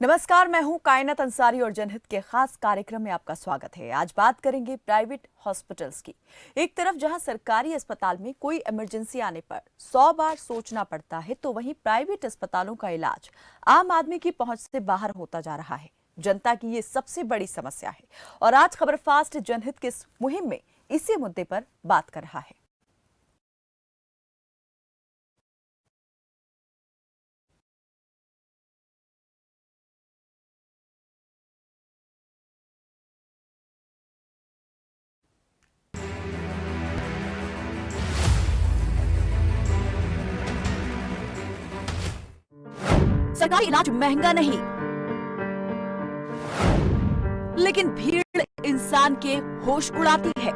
नमस्कार, मैं हूं कायनात अंसारी और जनहित के खास कार्यक्रम में आपका स्वागत है। आज बात करेंगे प्राइवेट हॉस्पिटल्स की। एक तरफ जहां सरकारी अस्पताल में कोई इमरजेंसी आने पर 100 बार सोचना पड़ता है, तो वहीं प्राइवेट अस्पतालों का इलाज आम आदमी की पहुंच से बाहर होता जा रहा है। जनता की ये सबसे बड़ी समस्या है और आज खबर फास्ट जनहित की इस मुहिम में इसी मुद्दे पर बात कर रहा है। सरकारी इलाज महंगा नहीं, लेकिन भीड़ इंसान के होश उड़ाती है।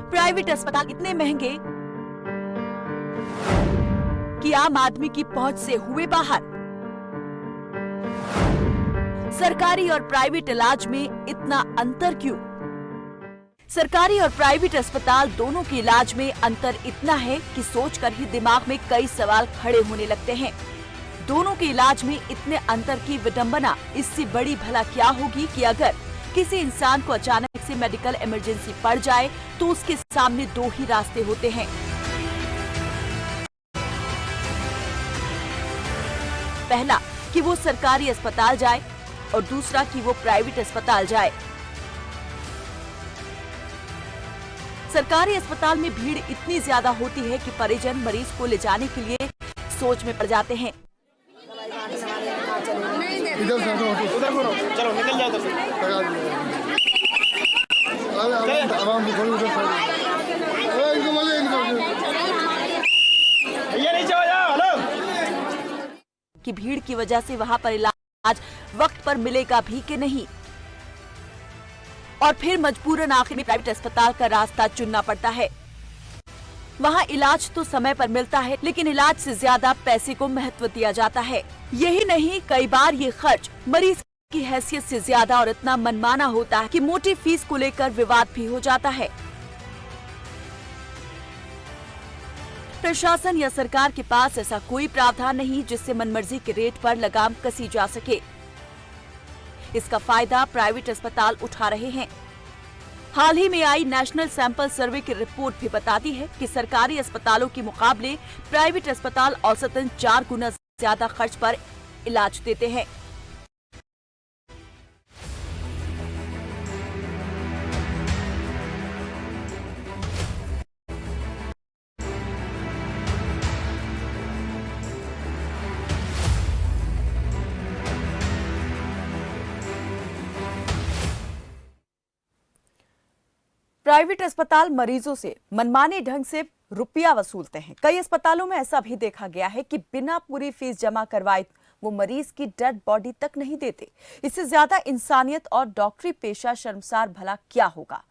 प्राइवेट अस्पताल इतने महंगे कि आम आदमी की पहुंच से हुए बाहर। सरकारी और प्राइवेट इलाज में इतना अंतर क्यों? सरकारी और प्राइवेट अस्पताल दोनों के इलाज में अंतर इतना है कि सोचकर ही दिमाग में कई सवाल खड़े होने लगते हैं। दोनों के इलाज में इतने अंतर की विडंबना इससे बड़ी भला क्या होगी कि अगर किसी इंसान को अचानक से मेडिकल इमरजेंसी पड़ जाए तो उसके सामने दो ही रास्ते होते हैं। पहला कि वो सरकारी अस्पताल जाए और दूसरा कि वो प्राइवेट अस्पताल जाए। सरकारी अस्पताल में भीड़ इतनी ज्यादा होती है कि परिजन मरीज को ले जाने के लिए सोच में पड़ जाते हैं। चलो निकल जाओ कि भीड़ की वजह से वहां पर इलाज वक्त पर मिलेगा भी कि नहीं, और फिर मजबूरन आखिर में प्राइवेट अस्पताल का रास्ता चुनना पड़ता है। वहां इलाज तो समय पर मिलता है, लेकिन इलाज से ज्यादा पैसे को महत्व दिया जाता है। यही नहीं, कई बार ये खर्च मरीज की हैसियत से ज्यादा और इतना मनमाना होता है कि मोटी फीस को लेकर विवाद भी हो जाता है। प्रशासन या सरकार के पास ऐसा कोई प्रावधान नहीं जिससे मनमर्जी के रेट पर लगाम कसी जा सके। इसका फायदा प्राइवेट अस्पताल उठा रहे हैं। हाल ही में आई नेशनल सैंपल सर्वे की रिपोर्ट भी बताती है कि सरकारी अस्पतालों के मुकाबले प्राइवेट अस्पताल औसतन 4 गुना ज्यादा खर्च पर इलाज देते हैं। प्राइवेट अस्पताल मरीजों से मनमाने ढंग से रुपया वसूलते हैं। कई अस्पतालों में ऐसा भी देखा गया है कि बिना पूरी फीस जमा करवाए वो मरीज की डेड बॉडी तक नहीं देते। इससे ज्यादा इंसानियत और डॉक्टरी पेशा शर्मसार भला क्या होगा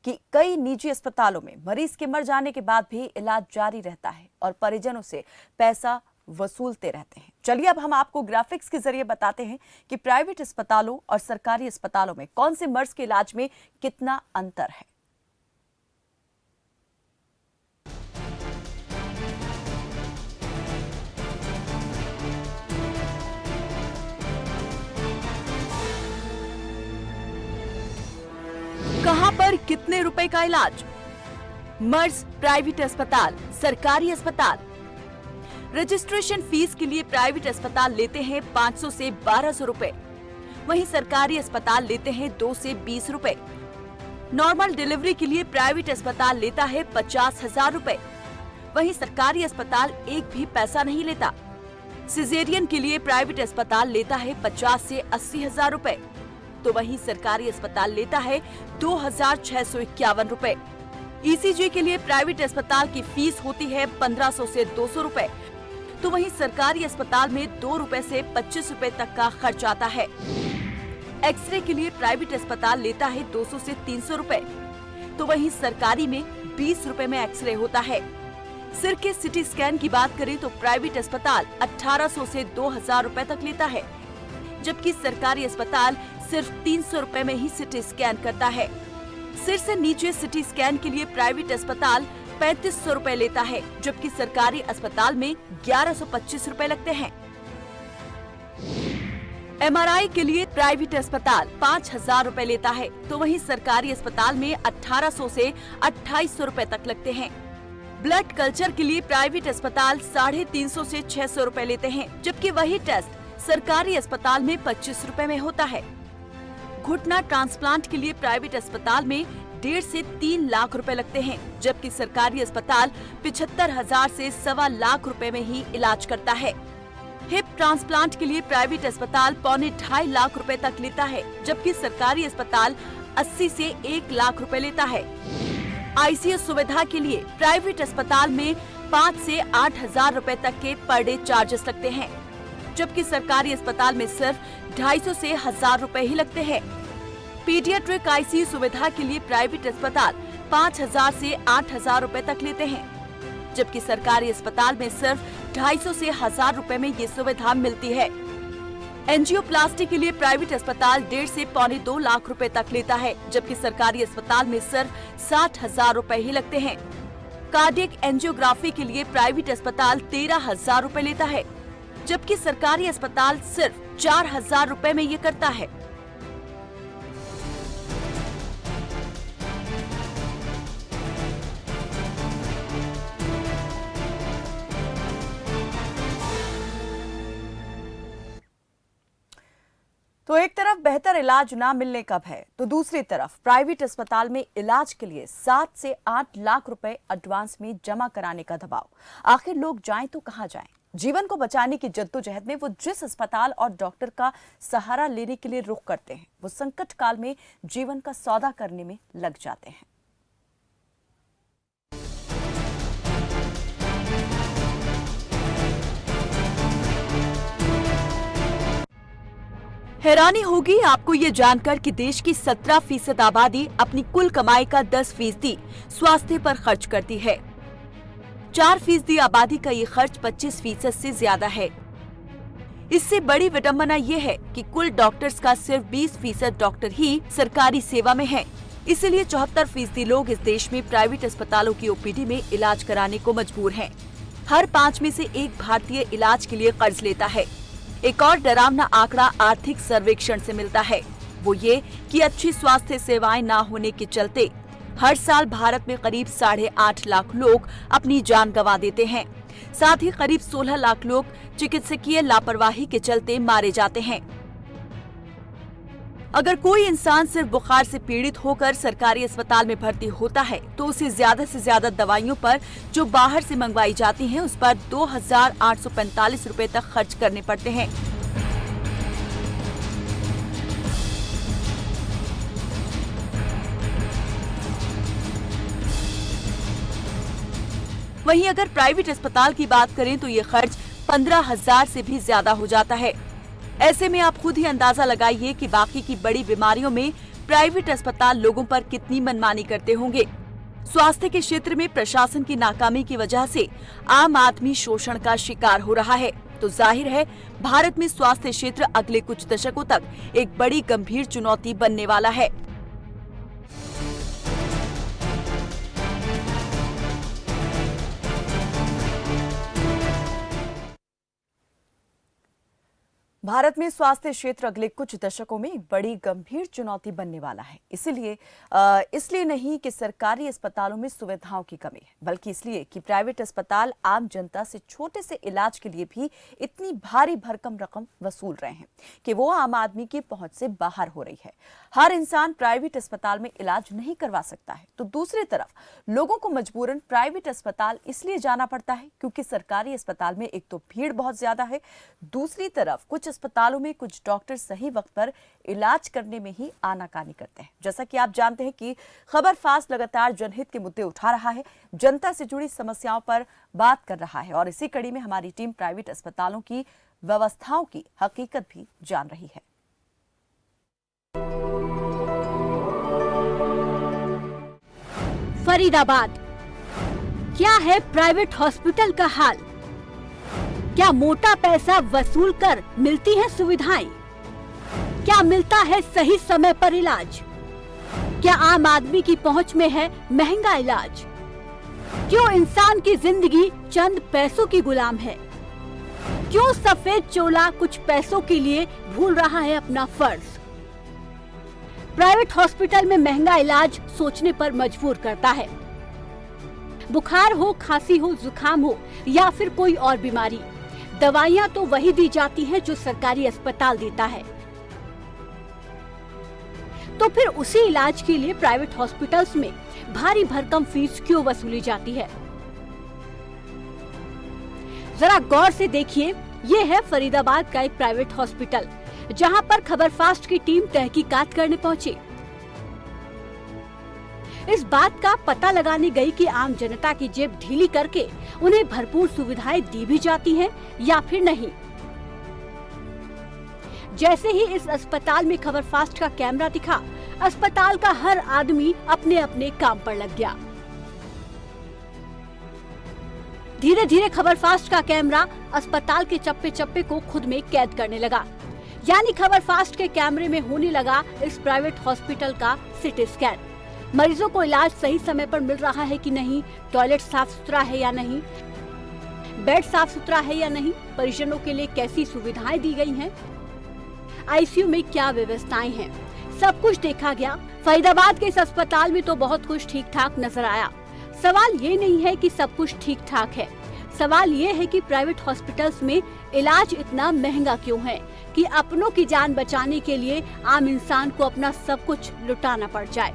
कि कई निजी अस्पतालों में मरीज के मर जाने के बाद भी इलाज जारी रहता है और परिजनों से पैसा वसूलते रहते हैं। चलिए अब हम आपको ग्राफिक्स के जरिए बताते हैं कि प्राइवेट अस्पतालों और सरकारी अस्पतालों में कौन से मर्ज के इलाज में कितना अंतर है। कहां पर कितने रुपए का इलाज? मर्ज प्राइवेट अस्पताल, सरकारी अस्पताल। रजिस्ट्रेशन फीस के लिए प्राइवेट अस्पताल लेते हैं 500 से 1200 रुपए, वहीं सरकारी अस्पताल लेते हैं 2 से 20 रुपए। नॉर्मल डिलीवरी के लिए प्राइवेट अस्पताल लेता है 50,000 रुपए, वहीं सरकारी अस्पताल एक भी पैसा नहीं लेता। सिजेरियन के लिए प्राइवेट अस्पताल लेता है 50 से 80,000 रुपए, तो वहीं सरकारी अस्पताल लेता है 2,651 रुपए। ईसीजी के लिए प्राइवेट अस्पताल की फीस होती है 1500 से 200 रुपए, तो वहीं सरकारी अस्पताल में 2 रुपए से 25 रुपए तक का खर्च आता है। एक्सरे के लिए प्राइवेट अस्पताल लेता है 200 से 300 रुपए, तो वहीं सरकारी में 20 रुपए में एक्सरे होता है। सिर के सिटी स्कैन की बात करें तो प्राइवेट अस्पताल 1800 से 2000 रुपए तक लेता है, जबकि सरकारी अस्पताल सिर्फ 300 रुपए में ही सिटी स्कैन करता है। सिर से नीचे सिटी स्कैन के लिए प्राइवेट अस्पताल 3500 रुपए लेता है, जबकि सरकारी अस्पताल में 1125 रुपए लगते हैं। MRI के लिए प्राइवेट अस्पताल 5,000 रुपए लेता है, तो वहीं सरकारी अस्पताल में 1800 से 2800 रुपए तक लगते हैं। ब्लड कल्चर के लिए प्राइवेट अस्पताल 350 से 600 रुपए लेते हैं, जबकि वही टेस्ट सरकारी अस्पताल में 25 रुपए में होता है। घुटना ट्रांसप्लांट के लिए प्राइवेट अस्पताल में 1.5 से 3 लाख रुपए लगते हैं, जबकि सरकारी अस्पताल 75,000 से 1.25 लाख रुपए में ही इलाज करता है। हिप ट्रांसप्लांट के लिए प्राइवेट अस्पताल 2.25 लाख रुपए तक लेता है, जबकि सरकारी अस्पताल 80 से 1 लाख रुपए लेता है। ICU सुविधा के लिए प्राइवेट अस्पताल में 5 से 8,000 रुपए तक के पर डे चार्जेस लगते हैं, जबकि सरकारी अस्पताल में सिर्फ 250 से 1,000 रुपए ही लगते हैं। पीडियाट्रिक ICU सुविधा के लिए प्राइवेट अस्पताल 5,000 से 8,000 रुपए तक लेते हैं, जबकि सरकारी अस्पताल में सिर्फ 250 से 1,000 रुपए में ये सुविधा मिलती है। एंजियोप्लास्टी के लिए प्राइवेट अस्पताल 1.5 से 2.25 लाख रुपए तक लेता है, जबकि सरकारी अस्पताल में सिर्फ 60,000 रुपए ही लगते हैं। कार्डियक एंजियोग्राफी के लिए प्राइवेट अस्पताल 13,000 रुपए लेता है, जबकि सरकारी अस्पताल सिर्फ 4,000 रुपए में ये करता है। तो एक तरफ बेहतर इलाज ना मिलने का भय, तो दूसरी तरफ प्राइवेट अस्पताल में इलाज के लिए 7 से 8 लाख रुपए एडवांस में जमा कराने का दबाव। आखिर लोग जाएं तो कहां जाएं? जीवन को बचाने की जद्दोजहद में वो जिस अस्पताल और डॉक्टर का सहारा लेने के लिए रुख करते हैं, वो संकट काल में जीवन का सौदा करने में लग जाते हैं। हैरानी होगी आपको ये जानकर कि देश की 17% आबादी अपनी कुल कमाई का 10% स्वास्थ्य पर खर्च करती है। 4% आबादी का ये खर्च 25% से ज्यादा है। इससे बड़ी विडंबना ये है कि कुल डॉक्टर्स का सिर्फ 20% डॉक्टर ही सरकारी सेवा में हैं। इसीलिए 74% लोग इस देश में प्राइवेट अस्पतालों की OPD में इलाज कराने को मजबूर हैं। हर 5 में से 1 भारतीय इलाज के लिए कर्ज लेता है। एक और डरावना आंकड़ा आर्थिक सर्वेक्षण से मिलता है, वो ये कि अच्छी स्वास्थ्य सेवाएं ना होने के चलते हर साल भारत में करीब 8.5 लाख लोग अपनी जान गंवा देते हैं। साथ ही करीब 16 लाख लोग चिकित्सकीय लापरवाही के चलते मारे जाते हैं। अगर कोई इंसान सिर्फ बुखार से पीड़ित होकर सरकारी अस्पताल में भर्ती होता है, तो उसे ज्यादा से ज्यादा दवाइयों पर जो बाहर से मंगवाई जाती हैं, उस पर 2,845 रुपए तक खर्च करने पड़ते हैं। वहीं अगर प्राइवेट अस्पताल की बात करें तो ये खर्च 15,000 से भी ज्यादा हो जाता है। ऐसे में आप खुद ही अंदाजा लगाइए कि बाकी की बड़ी बीमारियों में प्राइवेट अस्पताल लोगों पर कितनी मनमानी करते होंगे। स्वास्थ्य के क्षेत्र में प्रशासन की नाकामी की वजह से आम आदमी शोषण का शिकार हो रहा है, तो जाहिर है भारत में स्वास्थ्य क्षेत्र अगले कुछ दशकों तक एक बड़ी गंभीर चुनौती बनने वाला है। भारत में स्वास्थ्य क्षेत्र अगले कुछ दशकों में एक बड़ी गंभीर चुनौती बनने वाला है। इसलिए नहीं कि सरकारी अस्पतालों में सुविधाओं की कमी है, बल्कि इसलिए कि प्राइवेट अस्पताल आम जनता से छोटे से इलाज के लिए भी इतनी भारी भरकम रकम वसूल रहे हैं कि वो आम आदमी की पहुंच से बाहर हो रही है। हर इंसान प्राइवेट अस्पताल में इलाज नहीं करवा सकता है, तो दूसरी तरफ लोगों को मजबूरन प्राइवेट अस्पताल इसलिए जाना पड़ता है क्योंकि सरकारी अस्पताल में एक तो भीड़ बहुत ज्यादा है, दूसरी तरफ कुछ अस्पतालों में कुछ डॉक्टर सही वक्त पर इलाज करने में ही आनाकानी करते हैं। जैसा कि आप जानते हैं कि खबर फास्ट लगातार जनहित के मुद्दे उठा रहा है, जनता से जुड़ी समस्याओं पर बात कर रहा है, और इसी कड़ी में हमारी टीम प्राइवेट अस्पतालों की व्यवस्थाओं की हकीकत भी जान रही है। फरीदाबाद, क्या है प्राइवेट हॉस्पिटल का हाल? क्या मोटा पैसा वसूल कर मिलती है सुविधाएं? क्या मिलता है सही समय पर इलाज? क्या आम आदमी की पहुंच में है महंगा इलाज? क्यों इंसान की जिंदगी चंद पैसों की गुलाम है? क्यों सफेद चोला कुछ पैसों के लिए भूल रहा है अपना फर्ज? प्राइवेट हॉस्पिटल में महंगा इलाज सोचने पर मजबूर करता है। बुखार हो, खांसी हो, जुकाम हो या फिर कोई और बीमारी, दवाइयाँ तो वही दी जाती हैं जो सरकारी अस्पताल देता है। तो फिर उसी इलाज के लिए प्राइवेट हॉस्पिटल्स में भारी भरकम फीस क्यों वसूली जाती है? जरा गौर से देखिए, ये है फरीदाबाद का एक प्राइवेट हॉस्पिटल, जहां पर खबरफास्ट की टीम तहकीकात करने पहुंची। इस बात का पता लगाने गई कि आम जनता की जेब ढीली करके उन्हें भरपूर सुविधाएं दी भी जाती हैं या फिर नहीं। जैसे ही इस अस्पताल में खबरफास्ट का कैमरा दिखा, अस्पताल का हर आदमी अपने अपने काम पर लग गया। धीरे धीरे खबरफास्ट का कैमरा अस्पताल के चप्पे चप्पे को खुद में कैद करने लगा। यानी खबरफास्ट के कैमरे में होने लगा इस प्राइवेट हॉस्पिटल का सिटी स्कैन। मरीजों को इलाज सही समय पर मिल रहा है कि नहीं, टॉयलेट साफ सुथरा है या नहीं, बेड साफ सुथरा है या नहीं, परिजनों के लिए कैसी सुविधाएं दी गई हैं, आईसीयू में क्या व्यवस्थाएं हैं, सब कुछ देखा गया। फरीदाबाद के इस अस्पताल में तो बहुत कुछ ठीक ठाक नजर आया। सवाल ये नहीं है कि सब कुछ ठीक ठाक है, सवाल ये है कि प्राइवेट हॉस्पिटल्स में इलाज इतना महंगा क्यों है कि अपनों की जान बचाने के लिए आम इंसान को अपना सब कुछ लुटाना पड़ जाए।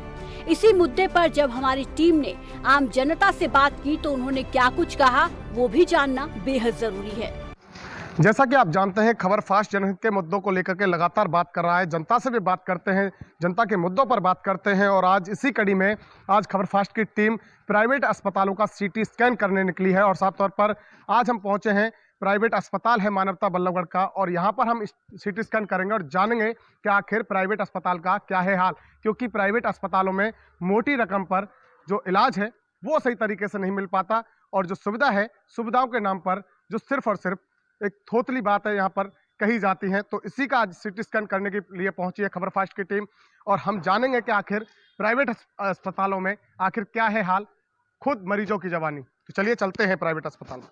इसी मुद्दे पर जब हमारी टीम ने आम जनता से बात की तो उन्होंने क्या कुछ कहा, वो भी जानना बेहद जरूरी है। जैसा कि आप जानते हैं, खबरफास्ट जनहित के मुद्दों को लेकर के लगातार बात कर रहा है। जनता से भी बात करते हैं, जनता के मुद्दों पर बात करते हैं। और आज इसी कड़ी में आज खबरफास्ट की टीम प्राइवेट अस्पतालों का सीटी स्कैन करने निकली है। और साफ तौर पर आज हम पहुंचे हैं, प्राइवेट अस्पताल है मानवता बल्लभगढ़ का, और यहाँ पर हम सीटी स्कैन करेंगे और जानेंगे कि आखिर प्राइवेट अस्पताल का क्या है हाल। क्योंकि प्राइवेट अस्पतालों में मोटी रकम पर जो इलाज है वो सही तरीके से नहीं मिल पाता, और जो सुविधा है, सुविधाओं के नाम पर जो सिर्फ और सिर्फ एक थोथली बात है यहाँ पर कही जाती है। तो इसी का आज सीटी स्कैन करने के लिए पहुंची है खबरफास्ट की टीम, और हम जानेंगे कि आखिर प्राइवेट अस्पतालों में आखिर क्या है हाल, खुद मरीजों की जवानी। तो चलिए चलते हैं प्राइवेट अस्पताल में।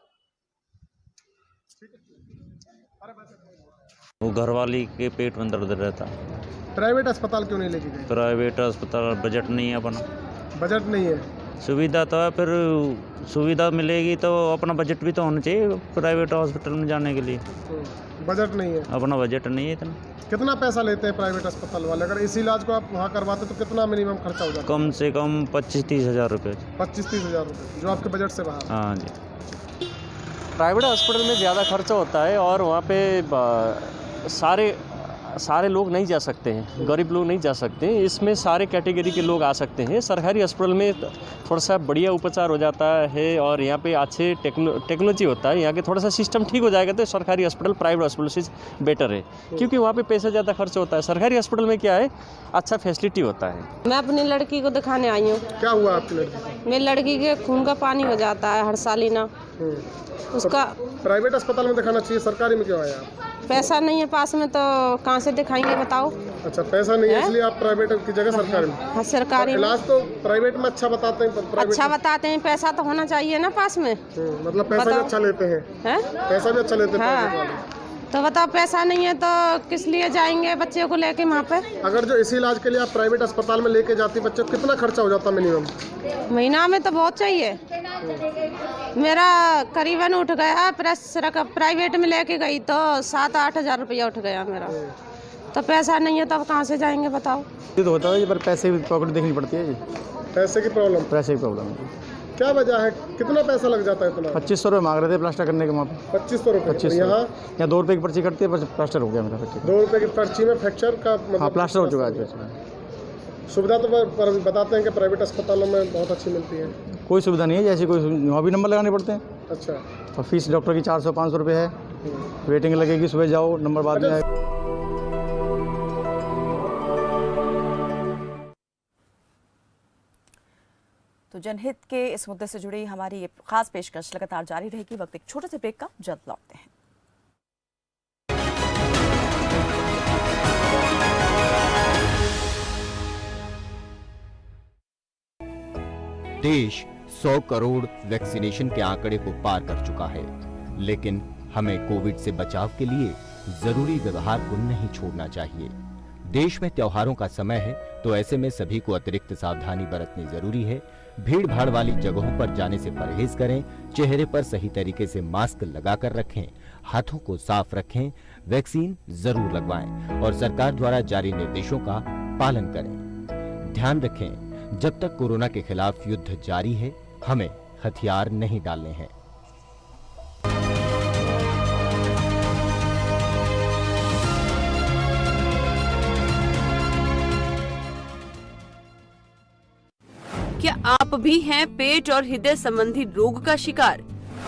वो घरवाली के पेट में दर्द रहता। प्राइवेट अस्पताल क्यों नहीं लेके गए? प्राइवेट अस्पताल बजट नहीं है अपना। बजट नहीं है? सुविधा तो है, फिर सुविधा मिलेगी तो अपना बजट भी तो होना चाहिए प्राइवेट हॉस्पिटल में जाने के लिए। बजट नहीं है, अपना बजट नहीं है इतना। कितना पैसा लेते हैं प्राइवेट अस्पताल वाले? अगर इसी इलाज को आप वहाँ करवाते तो कितना मिनिमम खर्चा हो जाता? कम से कम 25-30 हज़ार रुपये। 25-30 हज़ार रुपये, जो आपके बजट से बाहर। हाँ जी। प्राइवेट हॉस्पिटल में ज़्यादा खर्चा होता है और वहाँ पे सारे लोग नहीं जा सकते हैं, गरीब लोग नहीं जा सकते हैं। इसमें सारे कैटेगरी के लोग आ सकते हैं। सरकारी हॉस्पिटल में थोड़ा सा बढ़िया उपचार हो जाता है और यहाँ पे अच्छे टेक्नोलॉजी होता है। यहाँ के थोड़ा सा सिस्टम ठीक हो जाएगा तो सरकारी हॉस्पिटल प्राइवेट हॉस्पिटल से बेटर है, क्योंकि वहाँ पे पैसा ज़्यादा खर्च होता है। सरकारी हॉस्पिटल में क्या है, अच्छा फैसिलिटी होता है। मैं अपनी लड़की को दिखाने आई हूँ। क्या हुआ आपकी लड़की? मेरी लड़की के खून का पानी हो जाता है हर साल ही ना। उसका प्राइवेट अस्पताल में दिखाना चाहिए, सरकारी में क्यों आया आप? पैसा नहीं है पास में तो कहाँ से दिखाएंगे बताओ। अच्छा, पैसा नहीं है इसलिए आप प्राइवेट की जगह सरकारी में। हाँ, सरकारी इलाज तो प्राइवेट में अच्छा बताते हैं, अच्छा बताते हैं, पैसा तो होना चाहिए ना पास में। मतलब पैसा भी अच्छा लेते हैं, पैसा भी अच्छा लेते हैं प्राइवेट वाले। तो बताओ पैसा नहीं है तो किस लिए जाएंगे बच्चे को लेके वहाँ पे। अगर जो इसी इलाज के लिए आप प्राइवेट अस्पताल में लेके जाती बच्चे को, कितना खर्चा हो जाता मिनिमम? महीना में तो बहुत चाहिए। मेरा करीबन उठ गया, प्राइवेट में लेके गई तो 7-8 हज़ार रुपया उठ गया मेरा। तो पैसा नहीं है तो अब कहाँ से जाएंगे बताओ। ये तो होता है पर पैसे की पॉकेट देखनी पड़ती है जी। पैसे की प्रॉब्लम? पैसे की प्रॉब्लम। क्या वजह है, कितना पैसा लग जाता है इतना? 2500 रुपये मांग रहे थे प्लास्टर करने के वहाँ पे। 2500 रुपये? 2500। यहाँ 2 रुपये की पर्ची कटती है, प्लास्टर हो गया मेरा। 2 रुपये की पर्ची में फ्रैक्चर का मतलब? हाँ, प्लास्टर हो चुका है। सुविधा तो पर बताते हैं कि प्राइवेट अस्पतालों में बहुत अच्छी मिलती है। कोई सुविधा नहीं है जैसी, कोई वहाँ भी नंबर लगाने पड़ते हैं। अच्छा। और फीस डॉक्टर की 400-500 रुपये है। वेटिंग लगेगी, सुबह जाओ, नंबर बाद में आएगा। तो जनहित के इस मुद्दे से जुड़ी हमारी ये खास पेशकश लगातार जारी रहेगी। वक्त एक छोटे से ब्रेक का, जल्द लौटते हैं। देश 100 करोड़ वैक्सीनेशन के आंकड़े को पार कर चुका है, लेकिन हमें कोविड से बचाव के लिए जरूरी व्यवहार को नहीं छोड़ना चाहिए। देश में त्योहारों का समय है, तो ऐसे में सभी को अतिरिक्त सावधानी बरतनी जरूरी है। भीड़ भाड़ वाली जगहों पर जाने से परहेज करें, चेहरे पर सही तरीके से मास्क लगाकर रखें, हाथों को साफ रखें, वैक्सीन जरूर लगवाएं और सरकार द्वारा जारी निर्देशों का पालन करें। ध्यान रखें, जब तक कोरोना के खिलाफ युद्ध जारी है, हमें हथियार नहीं डालने हैं। क्या आप भी हैं पेट और हृदय संबंधी रोग का शिकार?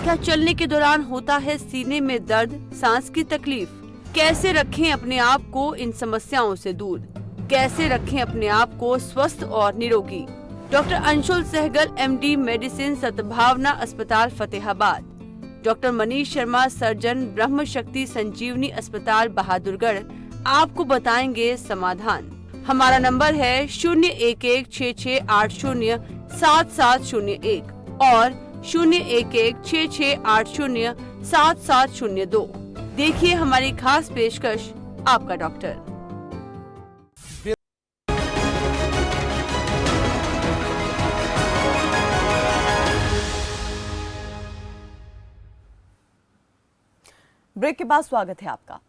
क्या चलने के दौरान होता है सीने में दर्द, सांस की तकलीफ? कैसे रखें अपने आप को इन समस्याओं से दूर? कैसे रखें अपने आप को स्वस्थ और निरोगी? Doctor Anshul Sehgal, MD medicine, Sadbhavna अस्पताल फतेहाबाद। डॉक्टर मनीष शर्मा, सर्जन, ब्रह्म शक्ति संजीवनी अस्पताल बहादुरगढ़, आपको बताएंगे समाधान। हमारा नंबर है 011668070701 और 011668070702। देखिए हमारी खास पेशकश, आपका डॉक्टर। ब्रेक के बाद स्वागत है आपका।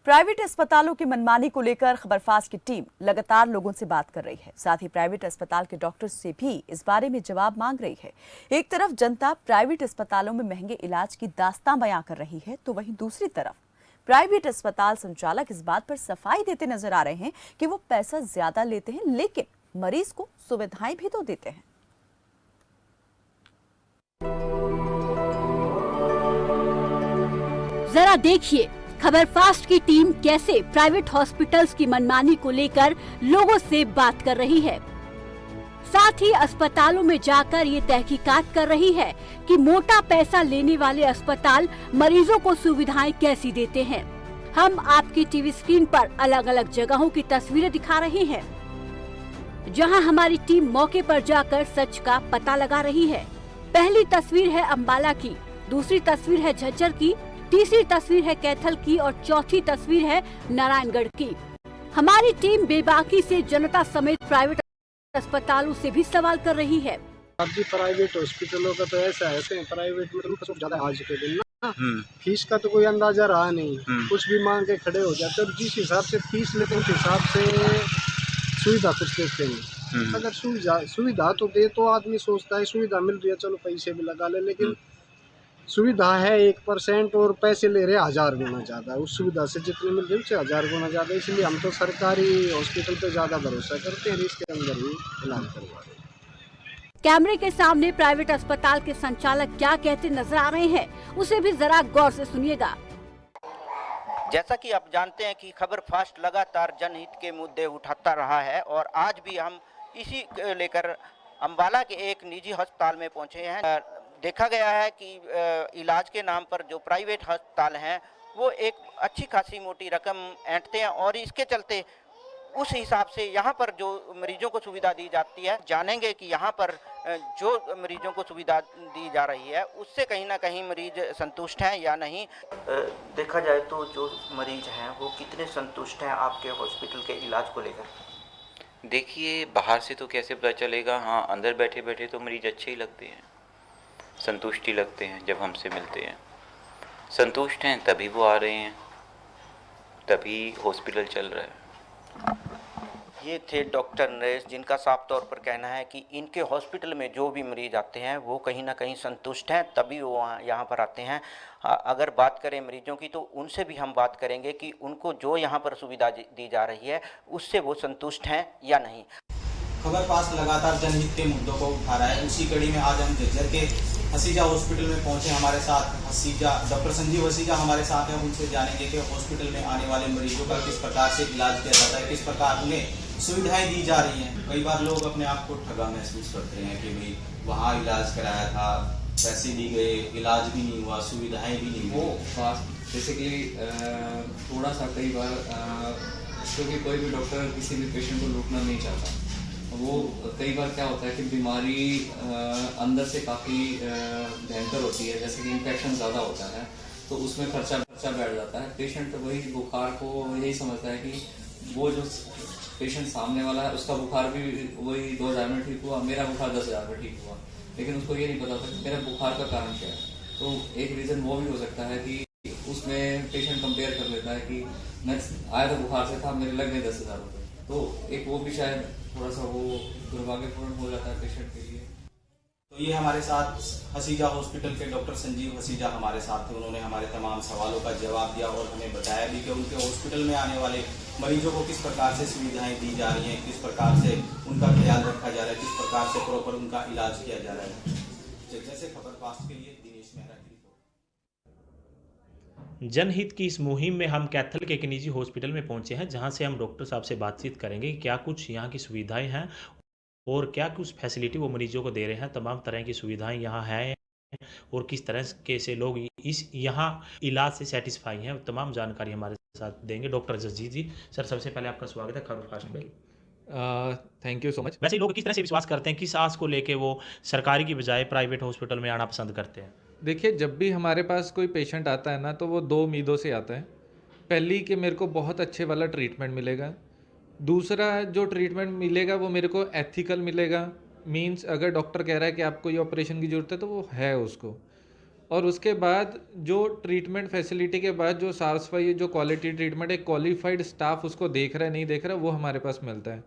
प्राइवेट अस्पतालों की मनमानी को लेकर खबरफास्ट की टीम लगातार लोगों से बात कर रही है। साथ ही प्राइवेट अस्पताल के डॉक्टर्स से भी इस बारे में जवाब मांग रही है। एक तरफ जनता प्राइवेट अस्पतालों में महंगे इलाज की दास्तां बयां कर रही है, तो वहीं दूसरी तरफ प्राइवेट अस्पताल संचालक इस बात पर सफाई देते नजर आ रहे हैं कि वो पैसा ज्यादा लेते हैं, लेकिन मरीज को सुविधाएं भी तो देते हैं। जरा देखिए खबरफास्ट की टीम कैसे प्राइवेट हॉस्पिटल्स की मनमानी को लेकर लोगों से बात कर रही है। साथ ही अस्पतालों में जाकर ये तहकीकात कर रही है कि मोटा पैसा लेने वाले अस्पताल मरीजों को सुविधाएं कैसी देते हैं। हम आपकी टीवी स्क्रीन पर अलग अलग जगहों की तस्वीरें दिखा रहे हैं, जहां हमारी टीम मौके पर जाकर सच का पता लगा रही है। पहली तस्वीर है अंबाला की, दूसरी तस्वीर है झज्जर की, तीसरी तस्वीर है कैथल की और चौथी तस्वीर है नारायणगढ़ की। हमारी टीम बेबाकी से जनता समेत प्राइवेट अस्पतालों से भी सवाल कर रही है। अब जी प्राइवेट हॉस्पिटलों का तो ऐसा है, प्राइवेट में तो ज्यादा आज के दिन ना फीस का तो कोई अंदाजा रहा नहीं, कुछ भी मांग के खड़े हो जाते हैं। जिस हिसाब से फीस लेते हैं उस हिसाब से सुविधा कुछ देते हैं। अगर सुविधा तो दे तो आदमी सोचता है सुविधा मिल रही है चलो पैसे भी लगा ले, लेकिन सुविधा है 1% और पैसे ले रहे 1000 गुना ज़्यादा। उस सुविधा से जितनी मिल रही है उससे 1000 गुना ज़्यादा। इसलिए हम तो सरकारी हॉस्पिटल पे ज़्यादा भरोसा करते हैं, इसके अंदर ही इलाज करवा रहे हैं। कैमरे के सामने प्राइवेट अस्पताल के संचालक क्या कहते नजर आ रहे हैं, उसे भी जरा गौर से सुनिएगा। जैसा कि आप जानते हैं कि खबर फास्ट लगातार जनहित के मुद्दे उठाता रहा है और आज भी हम इसी लेकर अंबाला के एक निजी अस्पताल में पहुंचे हैं। देखा गया है कि इलाज के नाम पर जो प्राइवेट अस्पताल हैं वो एक अच्छी खासी मोटी रकम ऐंठते हैं और इसके चलते उस हिसाब से यहाँ पर जो मरीजों को सुविधा दी जाती है, जानेंगे कि यहाँ पर जो मरीजों को सुविधा दी जा रही है उससे कहीं ना कहीं मरीज संतुष्ट हैं या नहीं। देखा जाए तो जो मरीज हैं वो कितने संतुष्ट हैं आपके हॉस्पिटल के इलाज को लेकर? देखिए, बाहर से तो कैसे पता चलेगा, हाँ अंदर बैठे बैठे तो मरीज अच्छे ही लगते हैं, संतुष्टि लगते हैं। जब हमसे मिलते हैं संतुष्ट हैं तभी वो आ रहे हैं, तभी हॉस्पिटल चल रहा है। ये थे डॉक्टर नरेश, जिनका साफ तौर पर कहना है कि इनके हॉस्पिटल में जो भी मरीज आते हैं वो कहीं ना कहीं संतुष्ट हैं, तभी वो यहाँ पर आते हैं। अगर बात करें मरीजों की तो उनसे भी हम बात करेंगे कि उनको जो यहाँ पर सुविधा दी जा रही है उससे वो संतुष्ट हैं या नहीं। खबर फास्ट लगातार जनहित के मुद्दों को उठा रहा है। उसी कड़ी में आज हम झज्जर के हसीजा हॉस्पिटल में पहुंचे। हमारे साथ डॉक्टर संजीव हसीजा हमारे साथ हैं। उनसे जानेंगे कि हॉस्पिटल में आने वाले मरीजों का किस प्रकार से इलाज किया जाता है, किस प्रकार उन्हें सुविधाएं दी जा रही हैं। कई बार लोग अपने आप को ठगा महसूस करते हैं कि भाई वहाँ इलाज कराया था, पैसे दी गए, इलाज भी नहीं हुआ, सुविधाएं भी नहीं हुई। बेसिकली थोड़ा सा कई बार क्योंकि कोई भी डॉक्टर किसी भी पेशेंट को लूटना नहीं चाहता, वो कई बार क्या होता है कि बीमारी अंदर से काफ़ी भयंकर होती है, जैसे कि इन्फेक्शन ज़्यादा होता है, तो उसमें खर्चा बैठ जाता है। पेशेंट वही बुखार को यही समझता है कि वो जो पेशेंट सामने वाला है उसका बुखार भी वही 2000 में ठीक हुआ, मेरा बुखार 10,000 में ठीक हुआ, लेकिन उसको ये नहीं पता था कि मेरा बुखार का कारण क्या है। तो एक रीज़न वो भी हो सकता है कि उसमें पेशेंट कंपेयर कर लेता है कि मैं आया तो बुखार से था, मेरे लग गए 10,000 रुपये। तो एक वो भी शायद थोड़ा सा वो दुर्भाग्यपूर्ण हो जाता है पेशेंट के लिए। तो ये हमारे साथ हसीजा हॉस्पिटल के डॉक्टर संजीव हसीजा हमारे साथ थे। उन्होंने हमारे तमाम सवालों का जवाब दिया और हमें बताया भी कि उनके हॉस्पिटल में आने वाले मरीजों को किस प्रकार से सुविधाएं दी जा रही हैं, किस प्रकार से उनका ख्याल रखा जा रहा है, किस प्रकार से प्रॉपर उनका इलाज किया जा रहा है। जैसे खबर फास्ट के लिए दिनेश मेहरा की रिपोर्ट। जनहित की इस मुहिम में हम कैथल के एक निजी हॉस्पिटल में पहुंचे हैं, जहां से हम डॉक्टर साहब से बातचीत करेंगे कि क्या कुछ यहाँ की सुविधाएं हैं और क्या कुछ फैसिलिटी वो मरीजों को दे रहे हैं। तमाम तरह की सुविधाएं यहाँ हैं और किस तरह के से लोग इस यहाँ इलाज से सेटिस्फाई हैं, तमाम जानकारी हमारे साथ देंगे डॉक्टर जसजीत जी। सर, सबसे पहले आपका स्वागत है खबर फास्ट में। Thank you so much. वैसे लोग किस तरह से विश्वास करते हैं, किस आस को लेके वो सरकारी की बजाय प्राइवेट हॉस्पिटल में आना पसंद करते हैं? देखिए, जब भी हमारे पास कोई पेशेंट आता है ना, तो वो 2 उम्मीदों से आता है। पहली कि मेरे को बहुत अच्छे वाला ट्रीटमेंट मिलेगा, दूसरा जो ट्रीटमेंट मिलेगा वो मेरे को एथिकल मिलेगा। मींस अगर डॉक्टर कह रहा है कि आपको ये ऑपरेशन की ज़रूरत है तो वो है उसको। और उसके बाद जो ट्रीटमेंट फैसिलिटी के बाद जो साफ सफाई, जो क्वालिटी ट्रीटमेंट, एक क्वालिफाइड स्टाफ उसको देख रहा है नहीं देख रहा, वो हमारे पास मिलता है।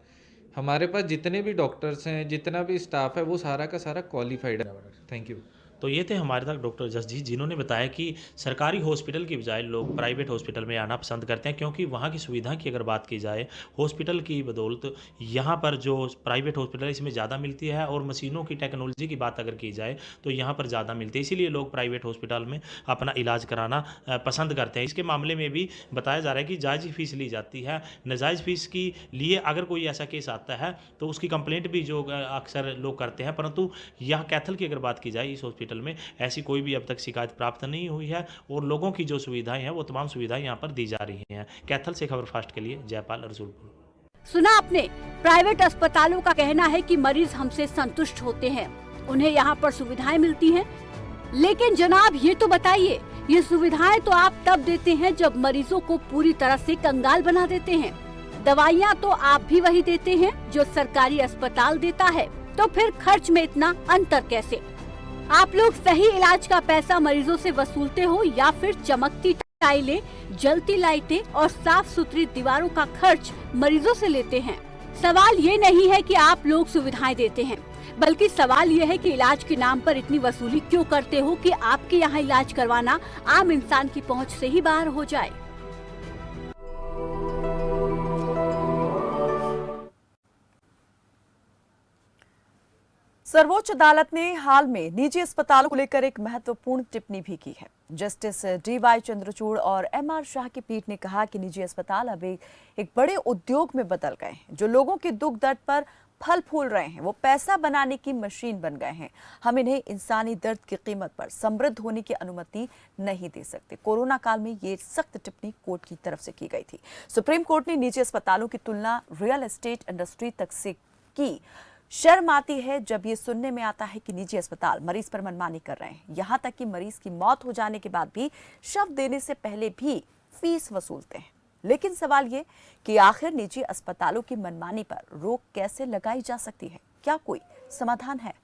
हमारे पास जितने भी डॉक्टर्स हैं, जितना भी स्टाफ है, वो सारा का सारा क्वालिफाइड है। Thank you. तो ये थे हमारे साथ डॉक्टर जसजीत, जिन्होंने बताया कि सरकारी हॉस्पिटल की बजाय लोग प्राइवेट हॉस्पिटल में आना पसंद करते हैं, क्योंकि वहाँ की सुविधा की अगर बात की जाए हॉस्पिटल की बदौलत यहाँ पर जो प्राइवेट हॉस्पिटल इसमें ज़्यादा मिलती है, और मशीनों की टेक्नोलॉजी की बात अगर की जाए तो यहाँ पर ज़्यादा मिलती है, इसीलिए लोग प्राइवेट हॉस्पिटल में अपना इलाज कराना पसंद करते हैं। इसके मामले में भी बताया जा रहा है कि जायज़ फ़ीस ली जाती है। नाजायज़ फ़ीस की लिए अगर कोई ऐसा केस आता है तो उसकी कंप्लेंट भी जो अक्सर लोग करते हैं, परंतु यहाँ कैथल की अगर बात की जाए इस हॉस्पिटल में ऐसी कोई भी अब तक शिकायत प्राप्त नहीं हुई है, और लोगों की जो सुविधाएं हैं वो तमाम सुविधाएं यहाँ पर दी जा रही हैं। कैथल से खबर फास्ट के लिए जयपाल रसूलपुर। सुना आपने, प्राइवेट अस्पतालों का कहना है कि मरीज हमसे संतुष्ट होते हैं, उन्हें यहाँ पर सुविधाएं मिलती हैं। लेकिन जनाब ये तो बताइए, ये सुविधाएं तो आप तब देते हैं जब मरीजों को पूरी तरह से कंगाल बना देते हैं। दवाइयाँ तो आप भी वही देते हैं जो सरकारी अस्पताल देता है, तो फिर खर्च में इतना अंतर कैसे? आप लोग सही इलाज का पैसा मरीजों से वसूलते हो या फिर चमकती टाइलें, जलती लाइटें और साफ सुथरी दीवारों का खर्च मरीजों से लेते हैं? सवाल ये नहीं है कि आप लोग सुविधाएं देते हैं, बल्कि सवाल ये है कि इलाज के नाम पर इतनी वसूली क्यों करते हो कि आपके यहाँ इलाज करवाना आम इंसान की पहुँच से ही बाहर हो जाए। सर्वोच्च अदालत ने हाल में निजी अस्पतालों को लेकर एक महत्वपूर्ण टिप्पणी भी की है। जस्टिस DY चंद्रचूड़ और MR शाह की पीठ ने कहा कि निजी अस्पताल अब एक बड़े उद्योग में बदल गए हैं। जो लोगों के दुख दर्द पर फल फूल रहे हैं वो पैसा बनाने की मशीन बन गए हैं। हम इन्हें इंसानी दर्द की कीमत पर समृद्ध होने की अनुमति नहीं दे सकते। कोरोना काल में ये सख्त टिप्पणी कोर्ट की तरफ से की गई थी। सुप्रीम कोर्ट ने निजी अस्पतालों की तुलना रियल एस्टेट इंडस्ट्री तक से की। शर्म आती है जब ये सुनने में आता है कि निजी अस्पताल मरीज पर मनमानी कर रहे हैं, यहाँ तक कि मरीज की मौत हो जाने के बाद भी शव देने से पहले भी फीस वसूलते हैं। लेकिन सवाल ये कि आखिर निजी अस्पतालों की मनमानी पर रोक कैसे लगाई जा सकती है? क्या कोई समाधान है?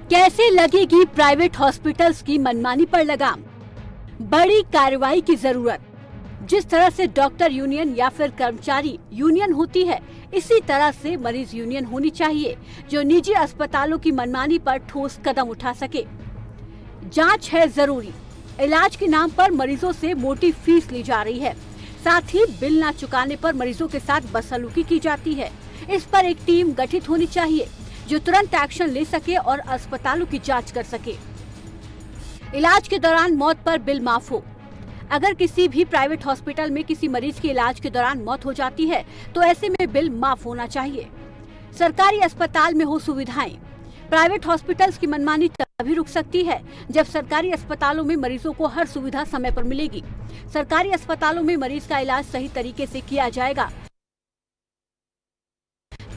कैसे लगेगी प्राइवेट हॉस्पिटल्स की मनमानी पर लगाम? बड़ी कार्रवाई की जरूरत। जिस तरह से डॉक्टर यूनियन या फिर कर्मचारी यूनियन होती है, इसी तरह से मरीज यूनियन होनी चाहिए जो निजी अस्पतालों की मनमानी पर ठोस कदम उठा सके। जांच है जरूरी। इलाज के नाम पर मरीजों से मोटी फीस ली जा रही है, साथ ही बिल न चुकाने पर मरीजों के साथ बदसलूकी की जाती है। इस पर एक टीम गठित होनी चाहिए जो तुरंत एक्शन ले सके और अस्पतालों की जांच कर सके। इलाज के दौरान मौत पर बिल माफ हो। अगर किसी भी प्राइवेट हॉस्पिटल में किसी मरीज के इलाज के दौरान मौत हो जाती है तो ऐसे में बिल माफ होना चाहिए। सरकारी अस्पताल में हो सुविधाएं। प्राइवेट हॉस्पिटल्स की मनमानी तभी रुक सकती है जब सरकारी अस्पतालों में मरीजों को हर सुविधा समय पर मिलेगी। सरकारी अस्पतालों में मरीज का इलाज सही तरीके से किया जाएगा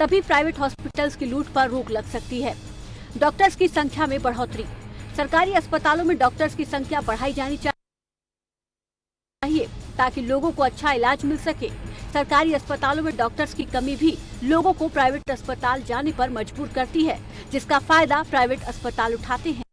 तभी प्राइवेट हॉस्पिटल्स की लूट पर रोक लग सकती है। डॉक्टर्स की संख्या में बढ़ोतरी। सरकारी अस्पतालों में डॉक्टर्स की संख्या बढ़ाई जानी चाहिए ताकि लोगों को अच्छा इलाज मिल सके। सरकारी अस्पतालों में डॉक्टर्स की कमी भी लोगों को प्राइवेट अस्पताल जाने पर मजबूर करती है, जिसका फायदा प्राइवेट अस्पताल उठाते हैं।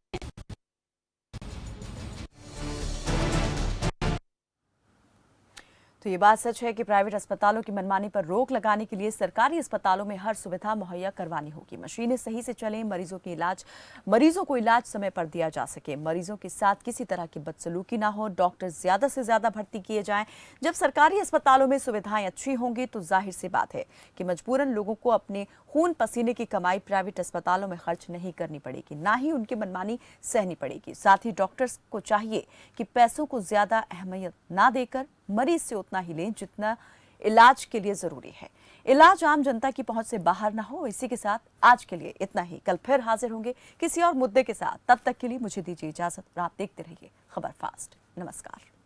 तो ये बात सच है कि प्राइवेट अस्पतालों की मनमानी पर रोक लगाने के लिए सरकारी अस्पतालों में हर सुविधा मुहैया करवानी होगी। मशीनें सही से चलें, मरीजों को इलाज समय पर दिया जा सके, मरीजों के साथ किसी तरह की बदसलूकी ना हो, डॉक्टर ज्यादा से ज्यादा भर्ती किए जाएं। जब सरकारी अस्पतालों में सुविधाएं अच्छी होंगी तो जाहिर सी बात है कि मजबूरन लोगों को अपने खून पसीने की कमाई प्राइवेट अस्पतालों में खर्च नहीं करनी पड़ेगी, ना ही उनकी मनमानी सहनी पड़ेगी। साथ ही डॉक्टर्स को चाहिए कि पैसों को ज्यादा अहमियत ना देकर मरीज से उतना ही लें जितना इलाज के लिए जरूरी है। इलाज आम जनता की पहुंच से बाहर ना हो। इसी के साथ आज के लिए इतना ही। कल फिर हाजिर होंगे किसी और मुद्दे के साथ। तब तक के लिए मुझे दीजिए इजाजत। आप देखते रहिए खबर फास्ट। नमस्कार।